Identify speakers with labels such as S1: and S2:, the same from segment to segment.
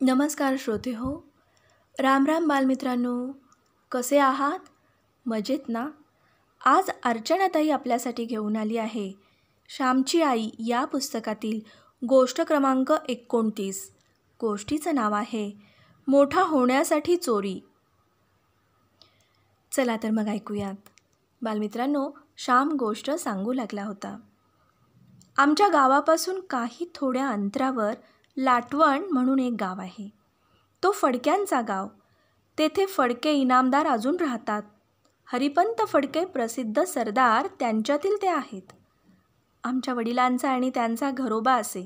S1: नमस्कार श्रोते हो. राम राम बालमित्रांनो, कसे आहात? मजेत ना? आज अर्चनाताई आपल्यासाठी घेऊन आली आहे श्यामची आई या पुस्तकातील गोष्ट क्रमांक 29. गोष्टीचं नाव आहे मोठा होण्यासाठी चोरी. चला तर मग ऐकूयात. बालमित्रांनो, श्याम गोष्ट सांगू लागला होता. आमच्या गावापासून काही थोड्या अंतरावर लाटवण म्हणून एक गाव आहे. तो फडक्यांचा गाव. तेथे फडके इनामदार अजून राहतात. हरिपंत फडके प्रसिद्ध सरदार त्यांच्यातील ते आहेत. आमच्या वडिलांचा आणि त्यांचा घरोबा असे.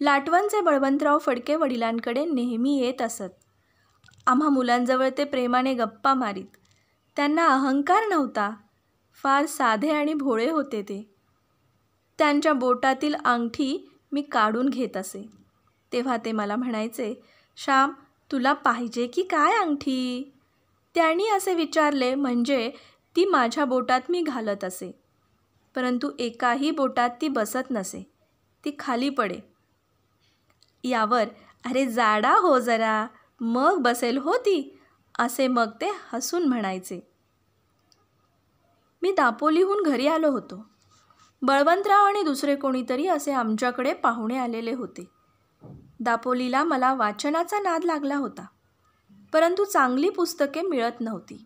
S1: लाटवणचे बळवंतराव फडके वडिलांकडे नेहमी येत असत. आम्हा मुलांजवळ ते प्रेमाने गप्पा मारीत. त्यांना अहंकार नव्हता. फार साधे आणि भोळे होते ते. त्यांच्या बोटातील अंगठी मी काढून घेत असे. तेव्हा ते मला म्हणायचे, श्याम, तुला पाहिजे की काय अंगठी? त्यांनी असे विचारले म्हणजे ती माझ्या बोटात मी घालत असे. परंतु एकाही बोटात ती बसत नसे. ती खाली पडे. यावर अरे जाडा हो जरा, मग बसेल हो ती, असे मग ते हसून म्हणायचे. मी दापोलीहून घरी आलो होतो. बळवंतराव आणि दुसरे कोणीतरी असे आमच्याकडे पाहुणे आलेले होते. दापोलीला मला वाचनाचा नाद लागला होता, परंतु चांगली पुस्तके मिळत नव्हती.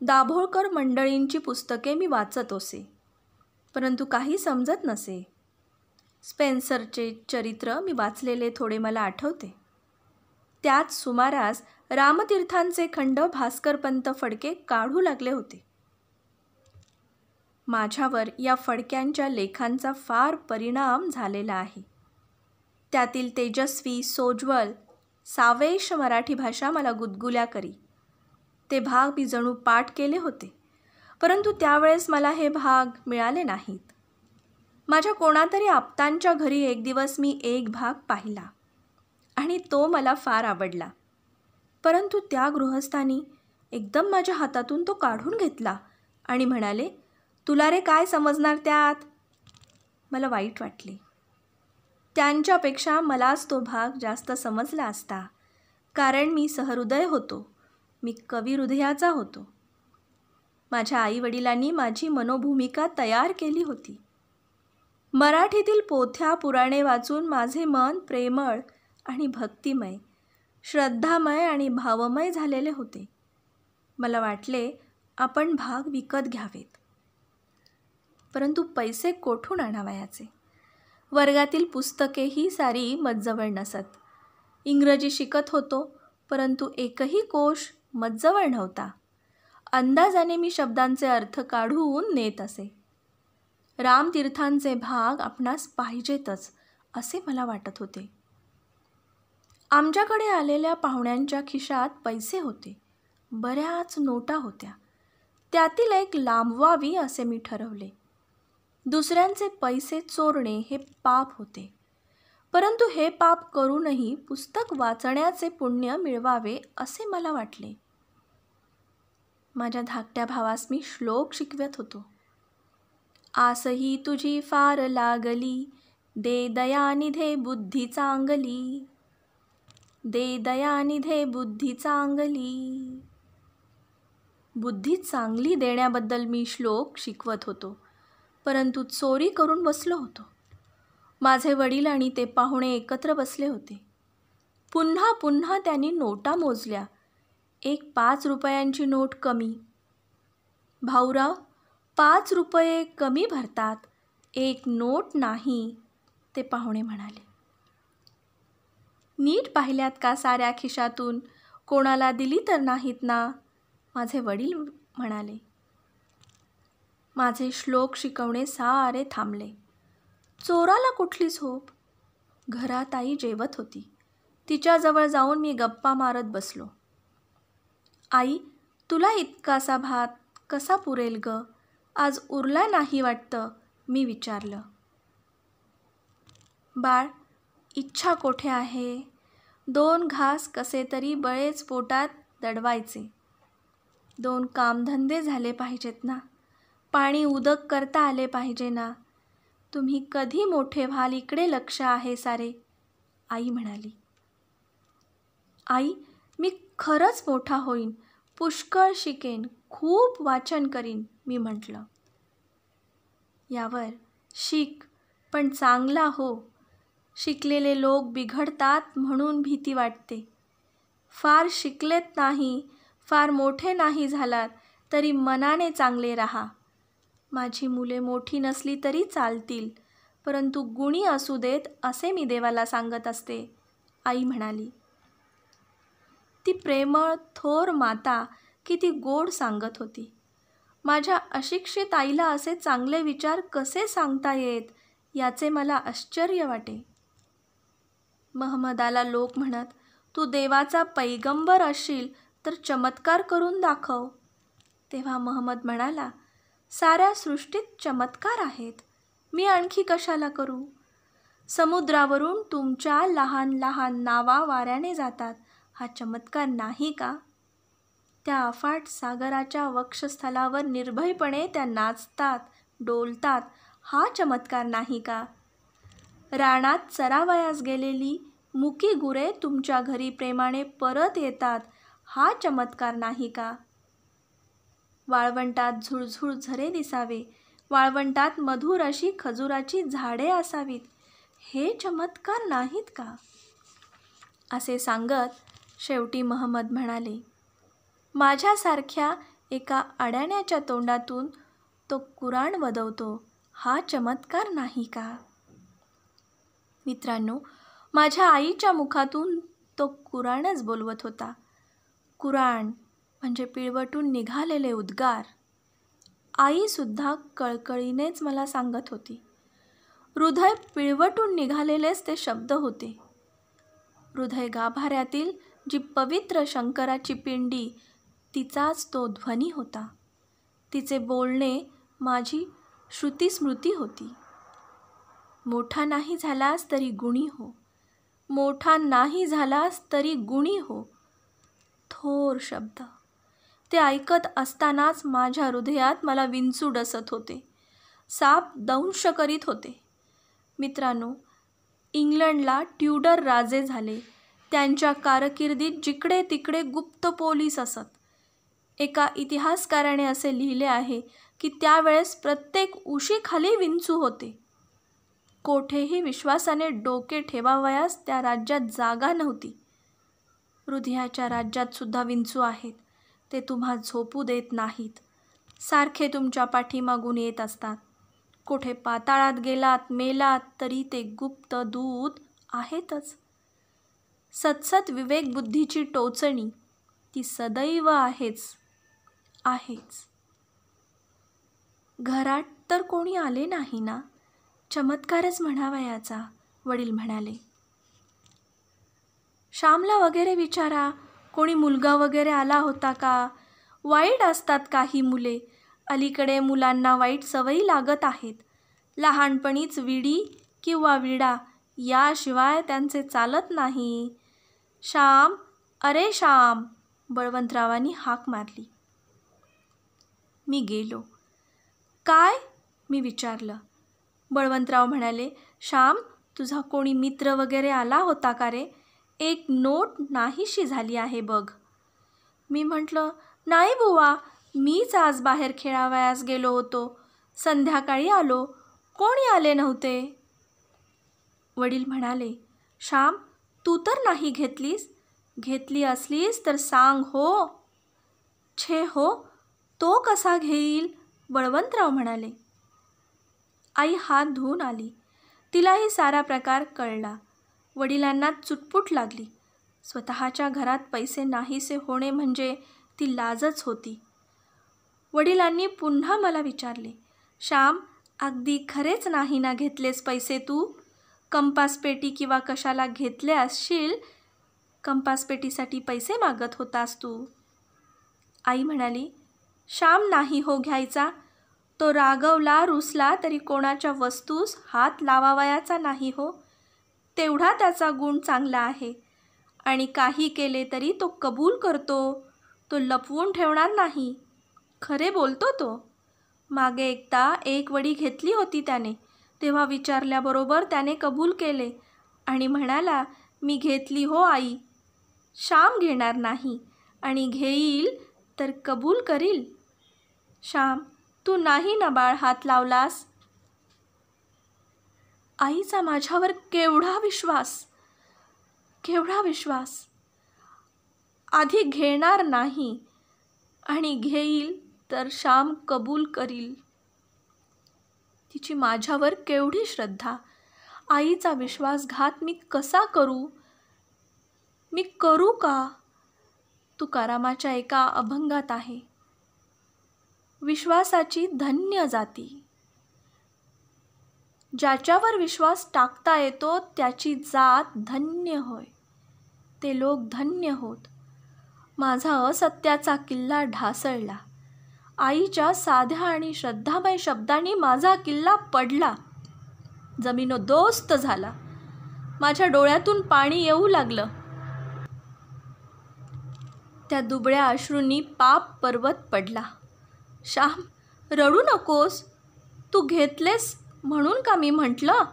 S1: दाभोळकर मंडळींची पुस्तके मी वाचत असे, परंतु काही समजत नसे. स्पेन्सरचे चरित्र मी वाचलेले थोडे मला आठवते. त्याच सुमारास रामतीर्थांचे खंड भास्करपंत फडके काढू लागले होते. माझ्यावर या फडक्यांच्या लेखांचा फार परिणाम झालेला आहे. त्यातील तेजस्वी, सोज्वल, सावेश मराठी भाषा मला गुदगुल्या करी. ते भाग मी जणू पाठ केले होते, परंतु त्यावेळेस मला हे भाग मिळाले नाहीत. माझ्या कोणातरी आप्तांच्या घरी एक दिवस मी एक भाग पाहिला आणि तो मला फार आवडला. परंतु त्या गृहस्थांनी एकदम माझ्या हातातून तो काढून घेतला आणि म्हणाले, तुला रे काय समजणार त्यात? मला वाईट वाटले. त्यांच्यापेक्षा मलाच तो भाग जास्त समजला असता, कारण मी सहृदय होतो. मी कवी हृदयाचा होतो. माझ्या आईवडिलांनी माझी मनोभूमिका तयार केली होती. मराठीतील पोथ्या पुराणे वाचून माझे मन प्रेमळ आणि भक्तिमय, श्रद्धामय आणि भावमय झालेले होते. मला वाटले आपण भाग विकत घ्यावेत, परंतु पैसे कोठून आणावयाचे? वर्गातील पुस्तकेही सारी मजजवळ नसत. इंग्रजी शिकत होतो, परंतु एकही कोश मजजवळ नव्हता. अंदाजाने मी शब्दांचे अर्थ काढून नेत असे. रामतीर्थांचे भाग आपणास पाहिजेतच असे मला वाटत होते. आमच्याकडे आलेल्या पाहुण्यांच्या खिशात पैसे होते. बऱ्याच नोटा होत्या. त्यातील एक लांबवावी असे मी ठरवले. दुसऱ्यांचे पैसे चोरणे हे पाप होते, परंतु हे पाप करूनही पुस्तक वाचण्याचे पुण्य मिळवावे असे मला वाटले. माझ्या धाकट्या भावास मी श्लोक शिकवत होतो. आसही तुझी फार लागली, दे दयानिधे बुद्धी चांगली, दे दयानिधे बुद्धी चांगली. बुद्धी चांगली देण्याबद्दल मी श्लोक शिकवत होतो, परंतु चोरी करून बसलो होतो. माझे वडील आणि ते पाहुणे एकत्र बसले होते. पुन्हा पुन्हा त्यांनी नोटा मोजल्या. एक 5 रुपयांची नोट कमी. भाऊराव, 5 रुपये कमी भरतात, एक नोट नाही, ते पाहुणे म्हणाले. नीट पाहिल्यात का साऱ्या खिशातून? कोणाला दिली तर नाहीत ना? माझे वडील म्हणाले. माझे श्लोक शिकवणे सारे थांबले. चोराला कुठली झोप? घरात आई जेवत होती. तिच्याजवळ जाऊन मी गप्पा मारत बसलो. आई, तुला इतकासा भात कसा पुरेल ग? आज उरला नाही वाटतं, मी विचारलं. बाळ, इच्छा कोठे आहे? 2 घास कसे तरी बळेच पोटात दडवायचे. 2 कामधंदे झाले पाहिजेत ना. पाणी उदक करता आले पाहिजे ना. तुम्ही कधी मोठे व्हाल इकडे लक्ष आहे सारे, आई म्हणाली. आई, मी खरंच मोठा होईन, पुष्कळ शिकेन, खूप वाचन करीन, मी म्हटलं. यावर शिक, पण चांगला हो. शिकलेले लोक बिघडतात म्हणून भीती वाटते. फार शिकलेत नाही, फार मोठे नाही झालात तरी मनाने चांगले राहा. माझी मुले मोठी नसली तरी चालतील, परंतु गुणी असू देत असे मी देवाला सांगत असते, आई म्हणाली. ती प्रेमळ थोर माता किती गोड सांगत होती. माझ्या अशिक्षित आईला असे चांगले विचार कसे सांगता येत याचे मला आश्चर्य वाटे. महम्मदाला लोक म्हणत, तू देवाचा पैगंबर असशील तर चमत्कार करून दाखव. तेव्हा महम्मद म्हणाला, साऱ्या सृष्टीत चमत्कार आहेत, मी आणखी कशाला करू? समुद्रावरून तुमच्या लहान लहान नावा वाऱ्याने जातात, हा चमत्कार नाही का? त्या अफाट सागराच्या वक्षस्थलावर निर्भयपणे त्या नाचतात, डोलतात, हा चमत्कार नाही का? रानात चरावयास गेलेली मुकी गुरे तुमच्या घरी प्रेमाने परत येतात, हा चमत्कार नाही का? वाळवंटात झुळझुळ झरे दिसावे, वाळवंटात मधुर अशी खजुराची झाडे असावीत, हे चमत्कार नाहीत का? असे सांगत शेवटी महम्मद म्हणाले, माझ्यासारख्या एका अडाण्याच्या तोंडातून तो कुराण वदवतो, हा चमत्कार नाही का? मित्रांनो, माझ्या आईच्या मुखातून तो कुराणच बोलवत होता. कुराण म्हणजे पिळवटून निघालेले उद्गार. आईसुद्धा कळकळीनेच मला सांगत होती. हृदय पिळवटून निघालेलेच ते शब्द होते. हृदय गाभाऱ्यातील जी पवित्र शंकराची पिंडी, तिचाच तो ध्वनी होता. तिचे बोलणे माझी श्रुतीस्मृती होती. मोठा नाही झालास तरी गुणी हो, मोठा नाही झालास तरी गुणी हो. थोर शब्द. ते ऐकत असतानाच माझ्या हृदयात मला विंचू डसत होते, साप दंश करीत होते. मित्रांनो, इंग्लंडला ट्यूडर राजे झाले. त्यांच्या कारकिर्दीत जिकडे तिकडे गुप्त पोलीस असत. एका इतिहासकाराने असे लिहिले आहे की त्यावेळेस प्रत्येक उशीखाली विंचू होते. कोठेही विश्वासाने डोके ठेवावयास त्या राज्यात जागा नव्हती. हृदयाच्या राज्यात सुद्धा विंचू आहेत. ते तुम्हा झोपू देत नाहीत, सारखे तुमच्या पाठीमागून येत असतात. कोठे पाताळात गेलात, मेलात तरी ते गुप्त दूत आहेतच. सतसत विवेकबुद्धीची टोचणी ती सदैव आहेच. घरात तर कोणी आले नाही ना, चमत्कारच म्हणावा याचा, वडील म्हणाले. श्यामला वगैरे विचारा, कोणी मुलगा वगैरे आला होता का? वाईट असतात काही मुले. अलीकडे मुलांना वाईट सवयी लागत आहेत. लहानपणीच विडी किंवा विडा याशिवाय त्यांचे चालत नाही. श्याम, अरे श्याम, बळवंतरावांनी हाक मारली. मी गेलो. काय? मी विचारलं. बळवंतराव म्हणाले, श्याम, तुझा कोणी मित्र वगैरे आला होता का रे? एक नोट नाहीशी झाली आहे बघ. मी म्हटलं, नाही बुवा, मीच आज बाहेर खेळावयास गेलो होतो. संध्याकाळी आलो, कोणी आले नव्हते. वडील म्हणाले, श्याम, तू तर नाही घेतलीस? घेतली असलीस तर सांग हो. छे हो, तो कसा घेईल? बळवंतराव म्हणाले. आई हात धुवून आली. तिलाही सारा प्रकार कळला. वडिलांना चुटपुट लागली. स्वतःच्या घरात पैसे नाहीसे होणे म्हणजे ती लाजच होती. वडिलांनी पुन्हा मला विचारले, श्याम, अगदी खरेच नाही ना घेतलेस पैसे तू? कंपासपेटी किंवा कशाला घेतले असशील, कंपासपेटीसाठी पैसे मागत होतास तू. आई म्हणाली, श्याम नाही हो घ्यायचा. तो रागवला, रुसला तरी कोणाच्या वस्तूस हात लावावयाचा नाही हो. तेवढा त्याचा गुण चांगला आहे. आणि काही केले तरी तो कबूल करतो. तो लपवून ठेवणार नाही. खरे बोलतो तो. मागे एकदा एक वडी घेतली होती त्याने. तेव्हा विचारल्याबरोबर त्याने कबूल केले आणि म्हणाला, मी घेतली हो आई. श्याम घेणार नाही आणि घेईल तर कबूल करील. श्याम, तू नाही ना बाळ हात लावलास. आईचा माझ्यावर केवढा विश्वास, केवढा विश्वास. आधी घेणार नाही आणि घेईल तर श्याम कबूल करील. तिची माझ्यावर केवढी श्रद्धा. आईचा विश्वासघात मी कसा करू? मी करू का? तुकारामाच्या एका अभंगात आहे, विश्वासाची धन्य जाती. ज्याच्यावर विश्वास टाकता येतो त्याची जात धन्य होय. ते लोक धन्य होत. माझा असत्याचा किल्ला ढासळला. आईच्या साध्या आणि श्रद्धामय शब्दांनी माझा किल्ला पडला, जमीनोदोस्त झाला. माझ्या डोळ्यातून पाणी येऊ लागलं. त्या दुबळ्या अश्रूंनी पाप पर्वत पडला. श्याम, रडू नकोस. तू घेतलेस म्हणून का मी म्हटलं?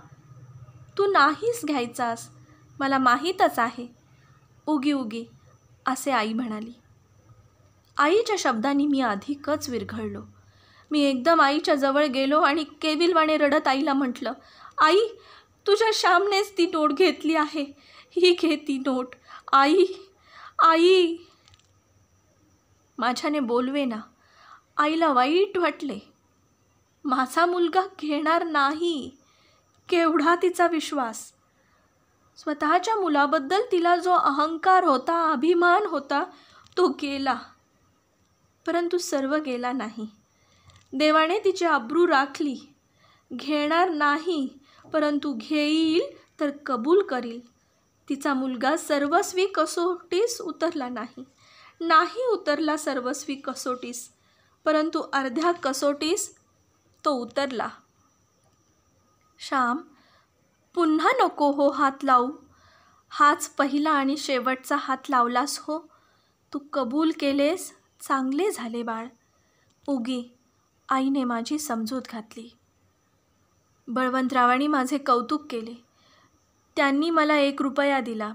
S1: तू नाहीच घ्यायचास, मला माहीतच आहे. उगी उगी असे आई म्हणाली. आईच्या शब्दांनी मी अधिकच विरघळलो. मी एकदम आईच्या जवळ गेलो आणि केविलवाणे रडत आईला म्हटलं, आई, तुझ्या श्यामनेच ती नोट घेतली आहे. ही घे ती नोट. आई, आई. माझ्याने बोलवे ना. आईला वाईट वाटले. माझा मुलगा घेणार नाही. केवढा तिचा विश्वास. स्वतःच्या मुलाबद्दल तिला जो अहंकार होता, अभिमान होता, तो गेला. परंतु सर्व गेला नाही. देवाने तिची अब्रू राखली. घेणार नाही, परंतु घेईल तर कबूल करील. तिचा मुलगा सर्वस्वी कसोटीस उतरला नाही. नाही उतरला सर्वस्वी कसोटीस, परंतु अर्ध्या कसोटीस तो उतरला. श्याम, पुन्हा नको हो हात लावू. हाच पहिला आणि शेवटचा हात लावलास हो. तू कबूल केलेस, चांगले झाले बाळ. उगी आईने माझी समजूत घातली. बळवंतरावांनी माझे कौतुक केले. त्यांनी मला 1 रुपया दिला,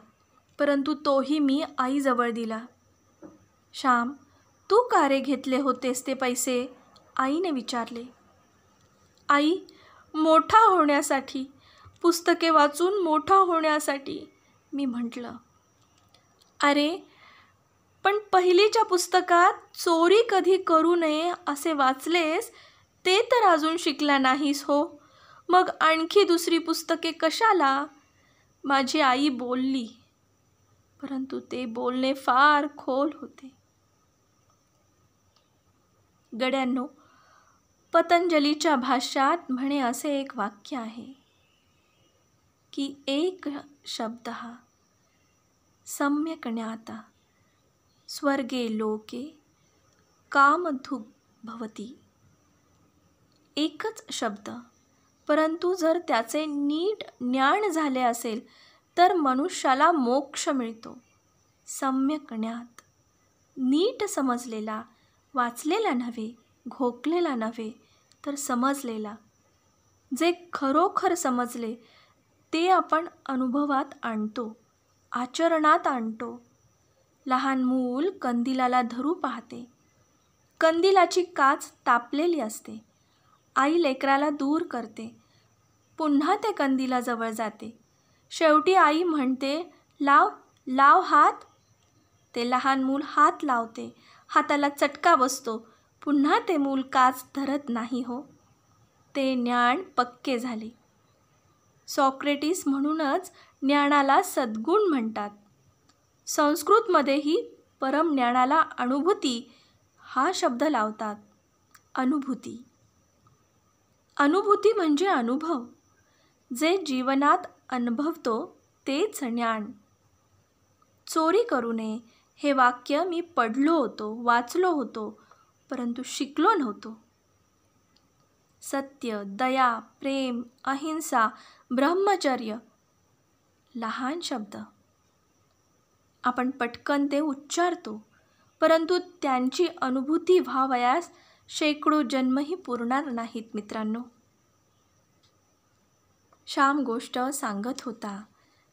S1: परंतु तोही मी आईजवळ दिला. श्याम, तू का रे घेतले होतेस ते पैसे? आईने विचारले. आई, मोठा होण्यासाठी, पुस्तके वाचून मोठा होण्यासाठी, मी म्हटलं. अरे, पण पहिलीच्या पुस्तकात चोरी कधी करू नये असे वाचलेस, ते तर अजून शिकला नाहीस हो. मग आणखी दुसरी पुस्तके कशाला? माझी आई बोलली, परंतु ते बोलणे फार खोल होते. गड्यांनो, पतंजलीच्या भाष्यात म्हणे असे एक वाक्य आहे की एक शब्द सम्यक ज्ञाता स्वर्गे लोके कामधुग् भवती. एकच शब्द, परंतु जर त्याचे नीट ज्ञान झाले असेल तर मनुष्याला मोक्ष मिळतो. सम्यक ज्ञात, नीट समजलेला, वाचलेला नव्हे, घोकलेला नव्हे, तर समजलेला. जे खरोखर समजले ते आपण अनुभवात आणतो, आचरणात आणतो. लहान मूल कंदिलाला धरू पाहते. कंदिलाची काच तापलेली असते. आई लेकराला दूर करते. पुन्हा ते कंदिलाजवळ जाते. शेवटी आई म्हणते, लाव लाव हात. ते लहान मूल हात लावते. हाताला चटका बसतो. पुन्हा ते मूल काच धरत नाही हो. ते ज्ञान पक्के झाले. सॉक्रेटिस म्हणूनच ज्ञानाला सद्गुण म्हणतात. संस्कृतमध्येही परमज्ञानाला अनुभूती हा शब्द लावतात. अनुभूती. अनुभूती म्हणजे अनुभव. जे जीवनात अनुभवतो तेच ज्ञान. चोरी करू नये हे वाक्य मी पढलो होतो, वाचलो होतो, परंतु शिकलो नव्हतो. सत्य, दया, प्रेम, अहिंसा, ब्रह्मचर्य, लहान शब्द. आपण पटकन ते उच्चारतो, परंतु त्यांची अनुभूती व्हावयास शेकडो जन्मही पुरणार नाहीत मित्रांनो. श्याम गोष्ट सांगत होता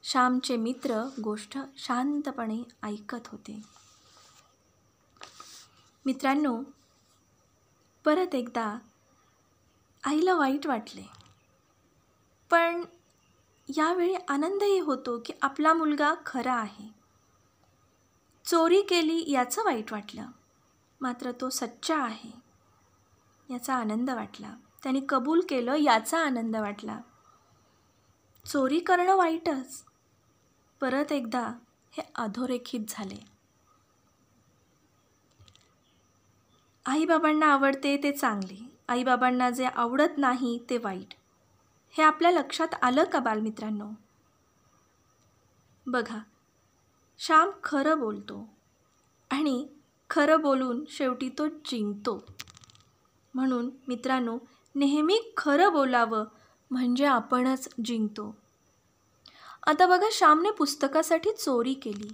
S1: श्यामचे मित्र गोष्ट शांतपणे ऐकत होते. मित्रांनो, परत एकदा आईला वाईट वाटले, पण यावेळी आनंदही होतो की आपला मुलगा खरा आहे. चोरी केली याचं वाईट वाटलं, मात्र तो सच्चा आहे याचा आनंद वाटला. त्याने कबूल केलं याचा आनंद वाटला. चोरी करणं वाईटच, परत एकदा हे अधोरेखित झाले. आईबाबांना आवडते ते चांगले, आईबाबांना जे आवडत नाही ते वाईट, हे आपल्या लक्षात आलं का बालमित्रांनो? बघा, श्याम खरं बोलतो आणि खरं बोलून शेवटी तो जिंकतो. म्हणून मित्रांनो, नेहमी खरं बोलावं म्हणजे आपणच जिंकतो. आता बघा, श्यामने पुस्तकासाठी चोरी केली.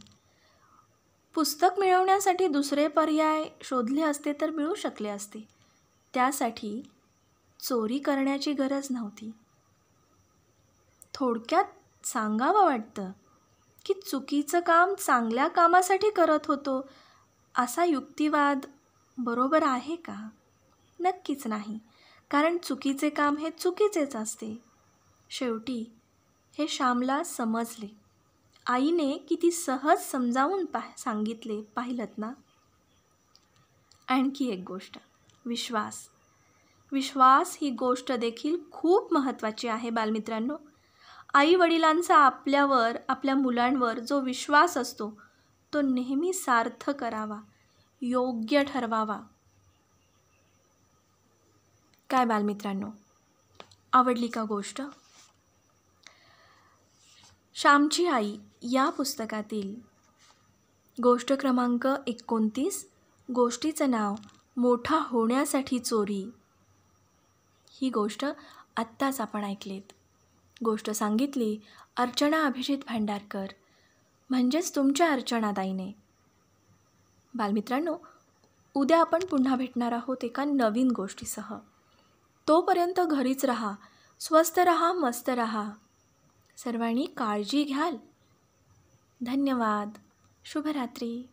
S1: पुस्तक मिळवण्यासाठी दुसरे पर्याय शोधले असते तर मिळू शकले असते. त्यासाठी चोरी करण्याची गरज नव्हती. थोडक्यात सांगावं वाटतं की चुकीचं काम चांगल्या कामासाठी करत होतो असा युक्तिवाद बरोबर आहे का? नक्कीच नाही, कारण चुकीचे काम हे चुकीचेच असते. शेवटी हे श्यामला समजले. आईने किती सहज समजावून सांगितले, पाहिलंत ना? आणखी एक गोष्ट, विश्वास. विश्वास ही गोष्ट देखील खूप महत्त्वाची आहे बालमित्रांनो. आई वडिलांचा आपल्यावर, आपल्या मुलांवर जो विश्वास असतो तो नेहमी सार्थ करावा, योग्य ठरवावा. काय बालमित्रांनो, आवडली का गोष्ट? श्यामची आई या पुस्तकातील गोष्ट क्रमांक 29, गोष्टीचं नाव मोठा होण्यासाठी चोरी, ही गोष्ट आत्ताच आपण ऐकलीत. गोष्ट सांगितली अर्चना अभिजित भांडारकर, म्हणजेच तुमच्या अर्चनाताईने. बालमित्रांनो, उद्या आपण पुन्हा भेटणार आहोत एका नवीन गोष्टीसह. तोपर्यंत घरीच राहा, स्वस्थ राहा, मस्त राहा. सर्वांनी काळजी घ्याल. धन्यवाद. शुभरात्री.